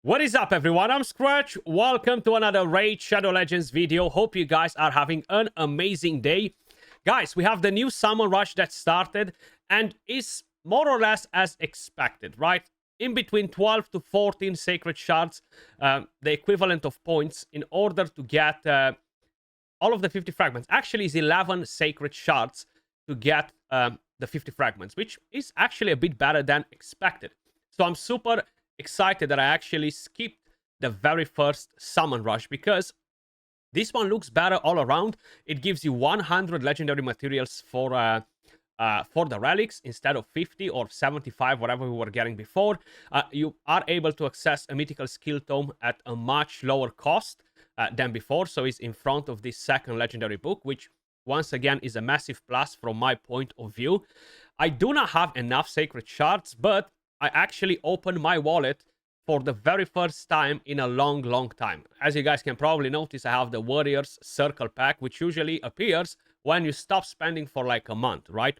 What is up, everyone? I'm Skratch. Welcome to another Raid Shadow Legends video. Hope you guys are having an amazing day. Guys, we have the new Summon Rush that started and is more or less as expected, right? In between 12 to 14 Sacred Shards, the equivalent of points, in order to get all of the 50 fragments. Actually, it's 11 Sacred Shards to get the 50 fragments, which is actually a bit better than expected. So I'm super excited that I actually skipped the very first Summon Rush because this one looks better all around. It gives you 100 legendary materials for the relics instead of 50 or 75, whatever we were getting before. You are able to access a mythical skill tome at a much lower cost than before, so it's in front of this second legendary book, which once again is a massive plus from my point of view. I do not have enough Sacred Shards, but I actually opened my wallet for the very first time in a long time. As you guys can probably notice, I have the Warriors Circle Pack, which usually appears when you stop spending for like a month, right?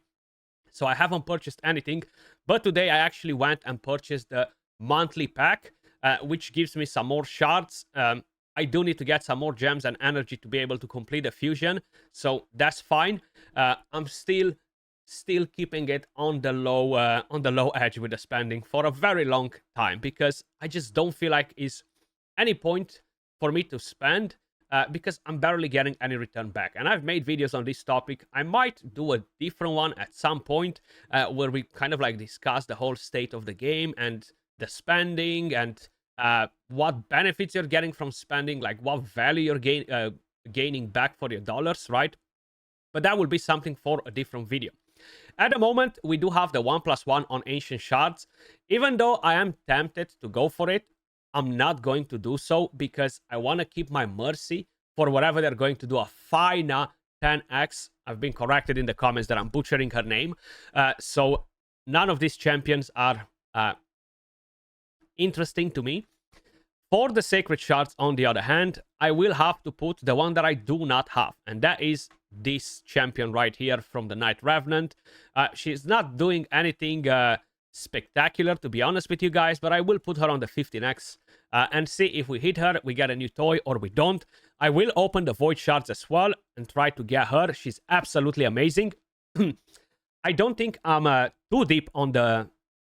So I haven't purchased anything, but today I actually went and purchased the monthly pack, which gives me some more shards. I do need to get some more gems and energy to be able to complete the fusion, so that's fine. I'm still keeping it on the low edge with the spending for a very long time because I just don't feel like it's any point for me to spend because I'm barely getting any return back. And I've made videos on this topic. I might do a different one at some point where we kind of like discuss the whole state of the game and the spending and what benefits you're getting from spending, like what value you're gaining back for your dollars, right? But that will be something for a different video. At the moment, we do have the 1+1 on Ancient Shards. Even though I am tempted to go for it, I'm not going to do so because I want to keep my mercy for whatever they're going to do. A Fina 10x. I've been corrected in the comments that I'm butchering her name. So none of these champions are interesting to me. For the Sacred Shards, on the other hand, I will have to put the one that I do not have, and that is this champion right here from the Night Revenant. She's not doing anything spectacular, to be honest with you guys, but I will put her on the 15x and see if we hit her, we get a new toy, or we don't. I will open the Void Shards as well and try to get her. She's absolutely amazing. I don't think I'm too deep on the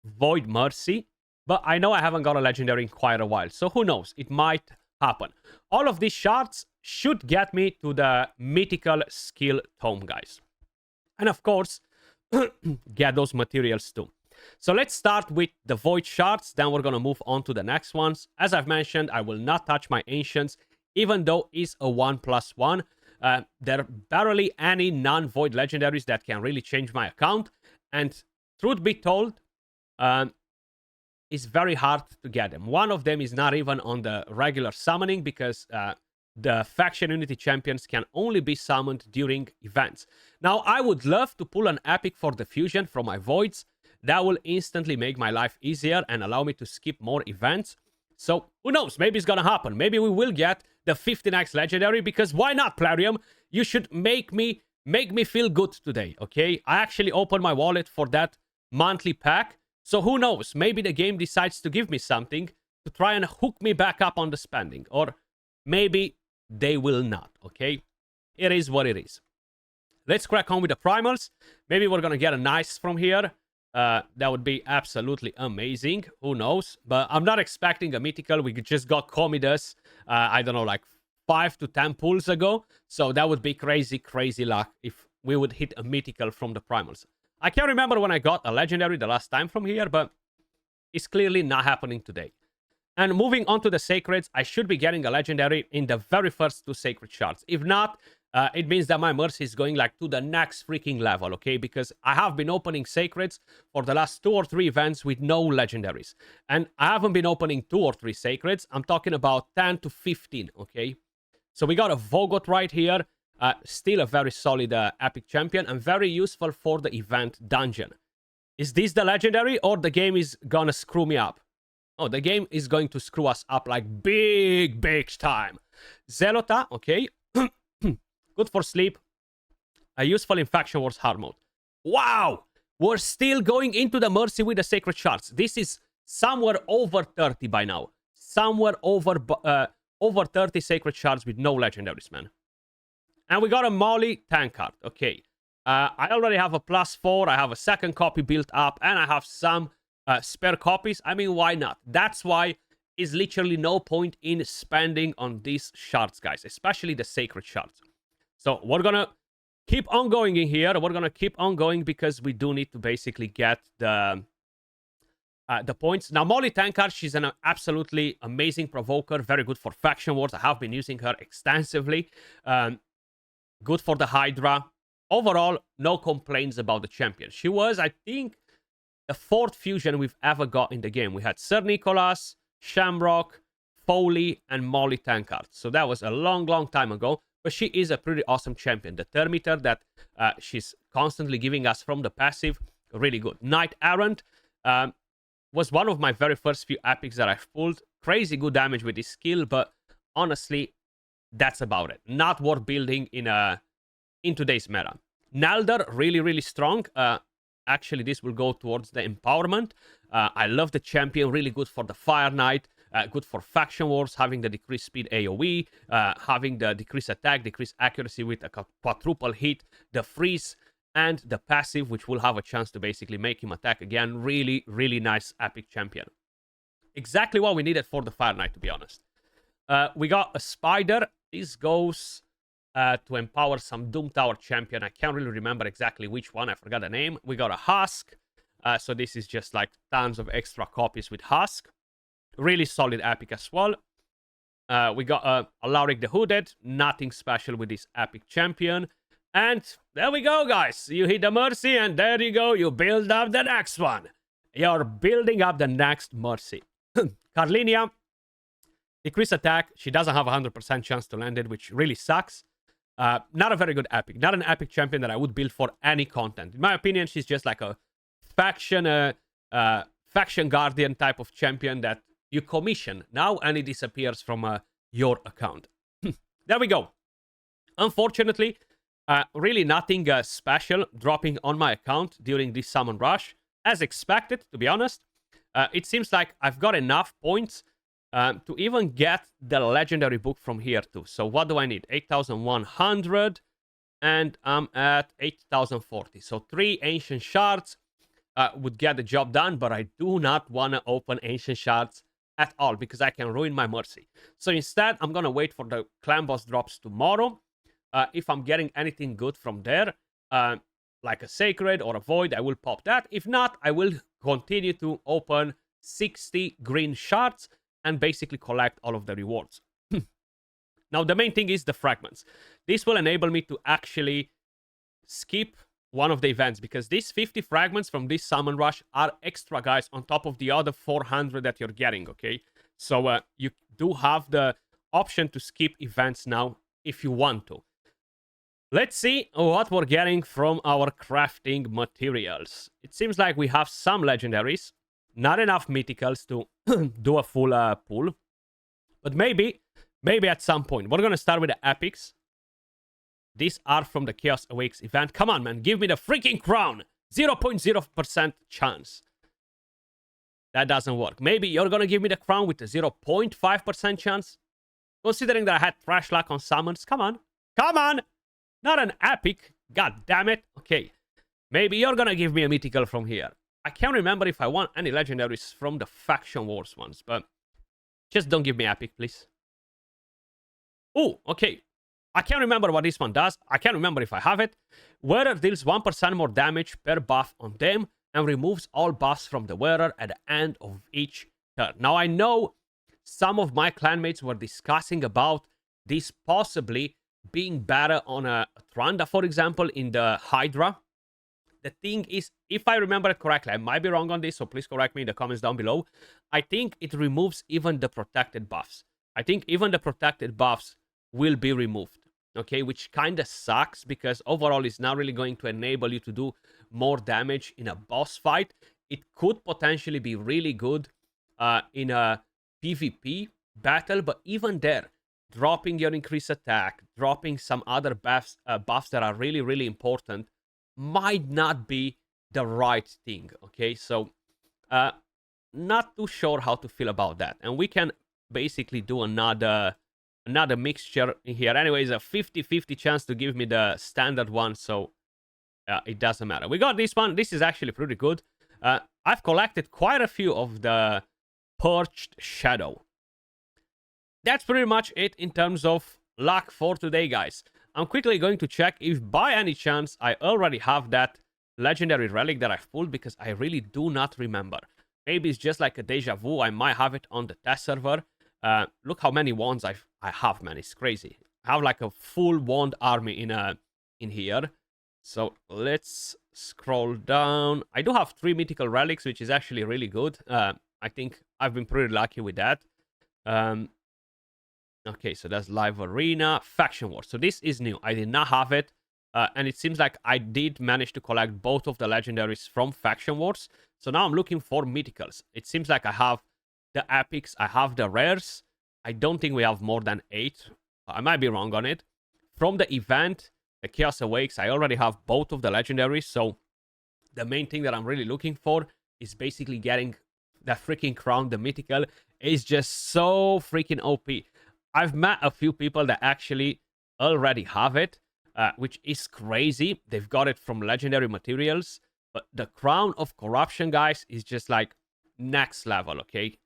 Void Mercy, but I know I haven't got a legendary in quite a while, so who knows? It might happen. All of these shards should get me to the mythical skill tome, guys. And of course, get those materials too. So let's start with the Void Shards, then we're going to move on to the next ones. As I've mentioned, I will not touch my Ancients, even though it's a 1+1. There are barely any non-Void legendaries that can really change my account. And truth be told, it's very hard to get them. One of them is not even on the regular summoning because the faction unity champions can only be summoned during events. Now, I would love to pull an epic for the fusion from my voids. That will instantly make my life easier and allow me to skip more events. So, who knows? Maybe it's gonna happen. Maybe we will get the 15x legendary because why not, Plarium? You should make me feel good today, okay? I actually opened my wallet for that monthly pack. So who knows? Maybe the game decides to give me something to try and hook me back up on the spending. Or maybe they will not, okay? It is what it is. Let's crack on with the primals. Maybe we're going to get a nice from here. That would be absolutely amazing. Who knows? But I'm not expecting a mythical. We just got Commodus, I don't know, like 5 to 10 pulls ago. So that would be crazy luck if we would hit a mythical from the primals. I can't remember when I got a legendary the last time from here, but it's clearly not happening today. And moving on to the Sacreds, I should be getting a legendary in the very first 2 Sacred Shards. If not, it means that my mercy is going like to the next freaking level, okay? Because I have been opening Sacreds for the last 2 or 3 events with no legendaries. And I haven't been opening 2 or 3 Sacreds. I'm talking about 10 to 15, okay? So we got a Vogot right here. Still a very solid epic champion and very useful for the event dungeon. Is this the legendary or the game is gonna screw me up? Oh, the game is going to screw us up like big time. Zelota, okay. Good for sleep. Useful in Faction Wars hard mode. Wow! We're still going into the Mercy with the Sacred Shards. This is somewhere over 30 by now. somewhere over 30 sacred shards with no legendaries, man. And we got a Molly tank card. Okay. I already have a +4. I have a second copy built up. And I have some spare copies. I mean, why not? That's why is literally no point in spending on these shards, guys. Especially the sacred shards. So we're going to keep on going in here. We're going to keep on going because we do need to basically get the points. Now, Molly Tankard, she's an absolutely amazing provoker. Very good for faction wars. I have been using her extensively. Good for the Hydra. Overall, no complaints about the champion. She was, I think, the 4th fusion we've ever got in the game. We had Sir Nicholas, Shamrock, Foley, and Molly Tankard. So that was a long, long time ago. But she is a pretty awesome champion. The Termiter that she's constantly giving us from the passive, really good. Knight Errant was one of my very first few epics that I've pulled. Crazy good damage with this skill, but honestly, that's about it. Not worth building in today's meta. Nalder, really, really strong. Actually, this will go towards the empowerment. I love the champion, really good for the Fire Knight, good for faction wars, having the decreased speed AoE, having the decreased attack, decreased accuracy with a quadruple hit, the freeze, and the passive, which will have a chance to basically make him attack again. Really, really nice epic champion. Exactly what we needed for the Fire Knight, to be honest. We got a Spider. This goes to empower some Doom Tower champion. I can't really remember exactly which one. I forgot the name. We got a Husk. So this is just like tons of extra copies with Husk. Really solid epic as well. We got Alaric the Hooded. Nothing special with this epic champion. And there we go, guys. You hit the Mercy, and there you go. You build up the next one. You're building up the next Mercy. Carlinia. Decrease attack. She doesn't have a 100% chance to land it, which really sucks. Not a very good epic. Not an epic champion that I would build for any content. In my opinion, she's just like a faction guardian type of champion that you commission now and it disappears from your account. There we go. Unfortunately, really nothing special dropping on my account during this summon rush. As expected, to be honest. It seems like I've got enough points to even get the legendary book from here too. So what do I need? 8,100 and I'm at 8,040. So 3 ancient shards would get the job done, but I do not want to open ancient shards at all because I can ruin my Mercy. So instead, I'm going to wait for the clan boss drops tomorrow. If I'm getting anything good from there, like a Sacred or a Void, I will pop that. If not, I will continue to open 60 green shards and basically collect all of the rewards. Now, the main thing is the fragments. This will enable me to actually skip one of the events because these 50 fragments from this summon rush are extra, guys, on top of the other 400 that you're getting, okay? So you do have the option to skip events now if you want to. Let's see what we're getting from our crafting materials. It seems like we have some legendaries, not enough mythicals to do a full pull, but maybe at some point. We're going to start with the epics. These are from the Chaos Awakes event. Come on, man. Give me the freaking crown. 0.0% chance. That doesn't work. Maybe you're going to give me the crown with a 0.5% chance. Considering that I had trash luck on summons. Come on. Come on. Not an epic. God damn it. Okay. Maybe you're going to give me a mythical from here. I can't remember if I want any legendaries from the Faction Wars ones. But just don't give me epic, please. Oh, okay. I can't remember what this one does. I can't remember if I have it. Wearer deals 1% more damage per buff on them and removes all buffs from the wearer at the end of each turn. Now, I know some of my clanmates were discussing about this possibly being better on a Tranda, for example, in the Hydra. The thing is, if I remember it correctly, I might be wrong on this, so please correct me in the comments down below. I think it removes even the protected buffs. I think even the protected buffs will be removed, okay, which kind of sucks because overall it's not really going to enable you to do more damage in a boss fight. It could potentially be really good in a PvP battle, but even there, dropping your increased attack, dropping some other buffs that are really, really important might not be the right thing, okay? So, not too sure how to feel about that. And we can basically do another mixture in here. Anyways, a 50-50 chance to give me the standard one, so it doesn't matter. We got this one. This is actually pretty good. I've collected quite a few of the Perched Shadow. That's pretty much it in terms of luck for today, guys. I'm quickly going to check if by any chance I already have that legendary relic that I've pulled, because I really do not remember. Maybe it's just like a deja vu. I might have it on the test server. Look how many wands I have, man. It's crazy. I have like a full wand army in here. So let's scroll down. I do have 3 mythical relics, which is actually really good. I think I've been pretty lucky with that. Okay, so that's Live Arena, Faction Wars. So this is new. I did not have it. And it seems like I did manage to collect both of the legendaries from Faction Wars. So now I'm looking for mythicals. It seems like I have the epics, I have the rares. I don't think we have more than 8. I might be wrong on it. From the event, the Chaos Awakes, I already have both of the legendaries. So the main thing that I'm really looking for is basically getting the freaking crown. The mythical is just so freaking OP. I've met a few people that actually already have it, which is crazy. They've got it from legendary materials. But the Crown of Corruption, guys, is just like next level, okay?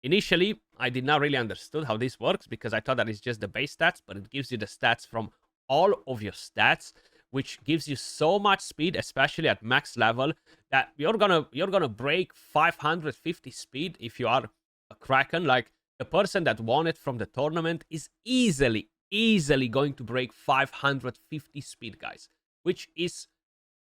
Initially, I did not really understood how this works, because I thought that it's just the base stats, but it gives you the stats from all of your stats, which gives you so much speed, especially at max level, that you're gonna break 550 speed if you are a Kraken. Like, the person that won it from the tournament is easily going to break 550 speed, guys, which is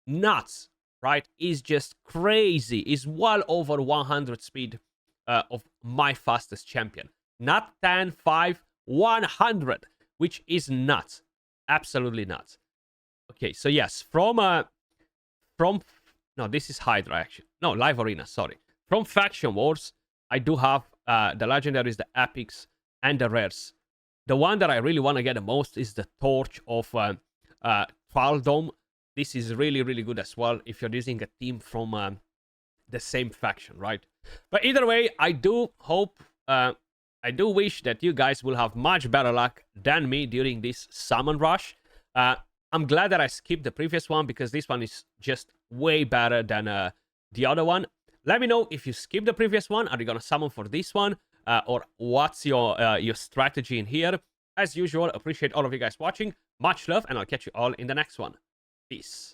nuts, right? Is just crazy. Is well over 100 speed of my fastest champion. Not 10, 5, 100, which is nuts. Absolutely nuts. Okay, so yes, no, this is Hydra, actually. No, Live Arena, sorry. From Faction Wars, I do have the legendaries, the epics, and the rares. The one that I really want to get the most is the Torch of Traldom. This is really, really good as well if you're using a team from the same faction, right? But either way, I do wish that you guys will have much better luck than me during this summon rush. I'm glad that I skipped the previous one, because this one is just way better than the other one. Let me know if you skipped the previous one. Are you gonna summon for this one? Or what's your strategy in here? As usual, appreciate all of you guys watching. Much love, and I'll catch you all in the next one. Peace.